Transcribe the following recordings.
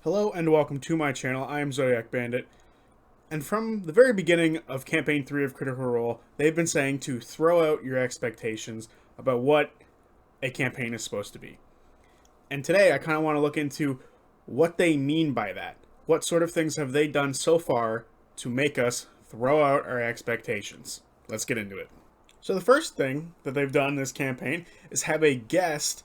Hello and welcome to my channel. I am ZodiacBandit. And from the very beginning of Campaign 3 of Critical Role, they've been saying to throw out your expectations about what a campaign is supposed to be. And today I kind of want to look into what they mean by that. What sort of things have they done so far to make us throw out our expectations? Let's get into it. So the first thing that they've done in this campaign is have a guest,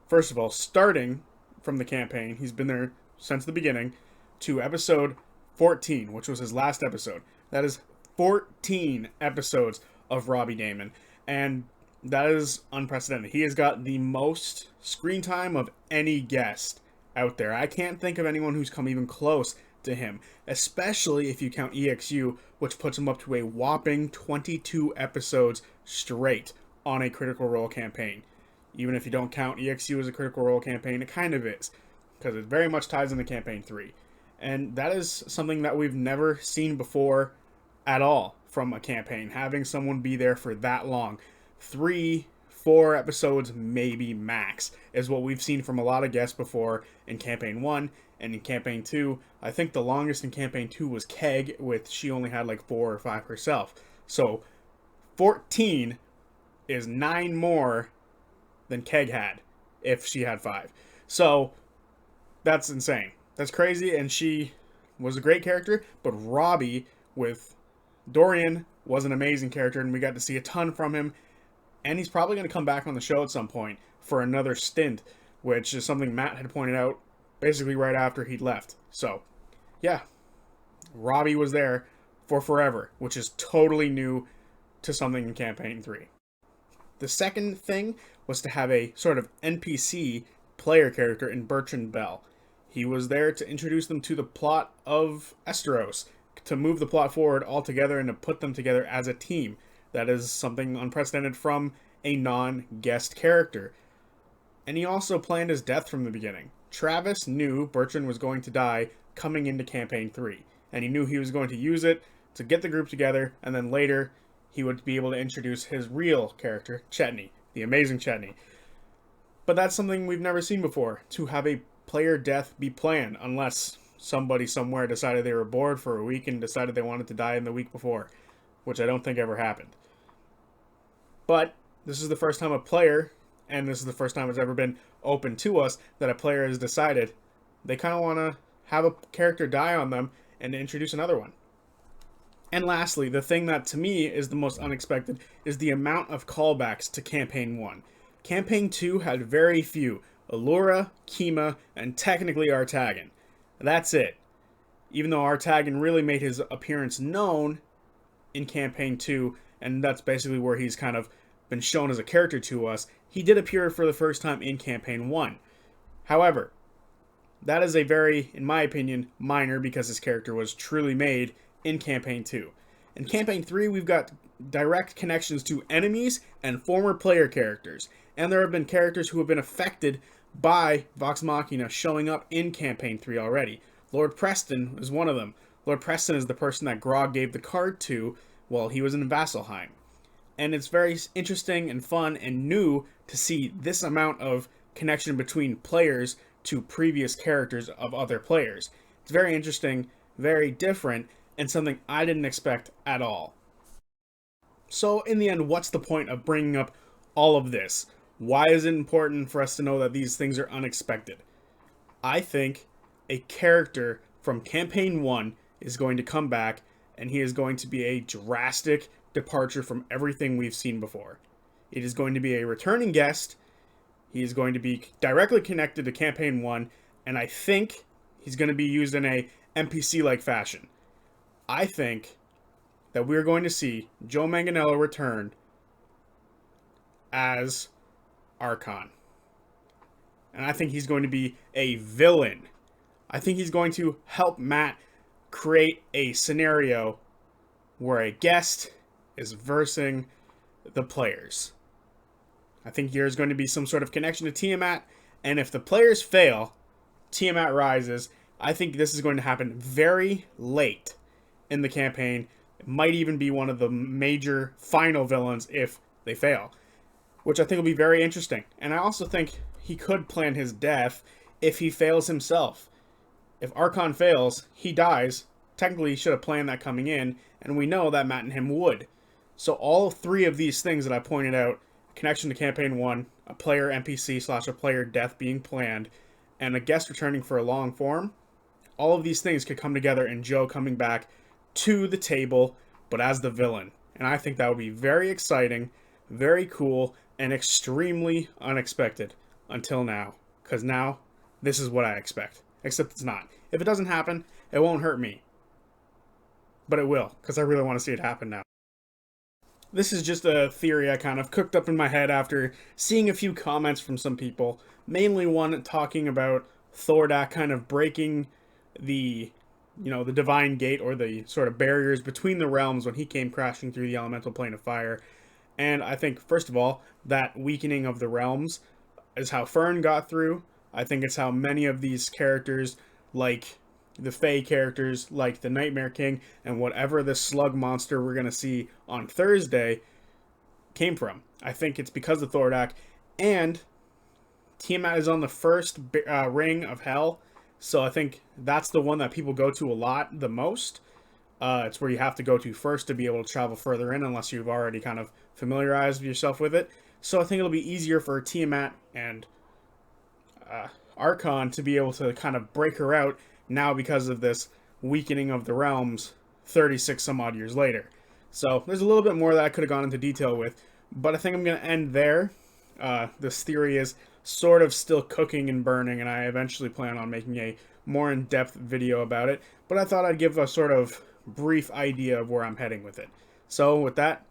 first of all, starting from the campaign. He's been there since the beginning, to episode 14, which was his last episode. That is 14 episodes of Robbie Daymond, and that is unprecedented. He has got the most screen time of any guest out there. I can't think of anyone who's come even close to him, especially if you count EXU, which puts him up to a whopping 22 episodes straight on a Critical Role campaign. Even if you don't count EXU as a Critical Role campaign, it kind of is, because it very much ties into Campaign 3. And that is something that we've never seen before at all from a campaign, having someone be there for that long. 3-4 episodes, maybe max, is what we've seen from a lot of guests before in Campaign 1 and in Campaign 2. I think the longest in Campaign 2 was Keg, with she only had like 4 or 5 herself. So 14 is 9 more than Keg had if she had 5. So that's insane. That's crazy, and she was a great character, but Robbie with Dorian was an amazing character, and we got to see a ton from him, and he's probably going to come back on the show at some point for another stint, which is something Matt had pointed out basically right after he'd left. So, yeah, Robbie was there for forever, which is totally new to something in Campaign 3. The second thing was to have a sort of NPC player character in Bertrand Bell. He was there to introduce them to the plot of Esteros, to move the plot forward altogether and to put them together as a team. That is something unprecedented from a non-guest character. And he also planned his death from the beginning. Travis knew Bertrand was going to die coming into Campaign 3, and he knew he was going to use it to get the group together, and then later he would be able to introduce his real character, Chetney, the amazing Chetney. But that's something we've never seen before, to have a player death be planned, unless somebody somewhere decided they were bored for a week and decided they wanted to die in the week before, which I don't think ever happened. But this is the first time a player, and this is the first time it's ever been open to us, that a player has decided they kind of want to have a character die on them and introduce another one. And lastly, the thing that to me is the most unexpected is the amount of callbacks to Campaign 1. Campaign 2 had very few. Allura, Kima, and technically Artagan. That's it. Even though Artagan really made his appearance known in Campaign 2, and that's basically where he's kind of been shown as a character to us, he did appear for the first time in Campaign 1. However, that is a very, in my opinion, minor, because his character was truly made in Campaign 2. In Campaign 3, we've got direct connections to enemies and former player characters, and there have been characters who have been affected by Vox Machina showing up in Campaign 3 already. Lord Preston is one of them. Lord Preston is the person that Grog gave the card to while he was in Vasselheim. And it's very interesting and fun and new to see this amount of connection between players to previous characters of other players. It's very interesting, very different, and something I didn't expect at all. So in the end, what's the point of bringing up all of this? Why is it important for us to know that these things are unexpected? I think a character from Campaign 1 is going to come back, and he is going to be a drastic departure from everything we've seen before. It is going to be a returning guest. He is going to be directly connected to Campaign 1, and I think he's going to be used in a NPC-like fashion. I think that we're going to see Joe Manganiello return as Archon. And I think he's going to be a villain. I think he's going to help Matt create a scenario where a guest is versing the players. I think there's going to be some sort of connection to Tiamat, and if the players fail, Tiamat rises. I think this is going to happen very late in the campaign. It might even be one of the major final villains if they fail, which I think will be very interesting. And I also think he could plan his death if he fails himself. if Archon fails, he dies. Technically, he should have planned that coming in, and we know that Matt and him would. So all three of these things that I pointed out, connection to Campaign 1, a player NPC / a player death being planned, and a guest returning for a long form, all of these things could come together in Joe coming back to the table, but as the villain. And I think that would be very exciting, very cool, and extremely unexpected until now. Because now, this is what I expect. Except it's not. If it doesn't happen, it won't hurt me. But it will, because I really want to see it happen now. This is just a theory I kind of cooked up in my head after seeing a few comments from some people. Mainly one talking about Thordak kind of breaking the divine gate, or the sort of barriers between the realms when he came crashing through the elemental plane of fire. And I think, first of all, that weakening of the realms is how Fern got through. I think it's how many of these characters, like the Fae characters, like the Nightmare King, and whatever the slug monster we're going to see on Thursday, came from. I think it's because of Thordak, and Tiamat is on the first ring of Hell, so I think that's the one that people go to a lot, the most. It's where you have to go to first to be able to travel further in, unless you've already kind of familiarized yourself with it. So I think it'll be easier for Tiamat and Archon to be able to kind of break her out now because of this weakening of the realms 36 some odd years later. So there's a little bit more that I could have gone into detail with, but I think I'm going to end there. This theory is sort of still cooking and burning, and I eventually plan on making a more in-depth video about it, but I thought I'd give a sort of brief idea of where I'm heading with it. So with that,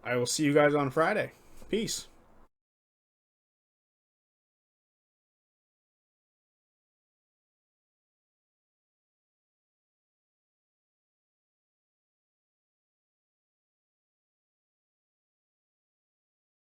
I will see you guys on Friday. Peace.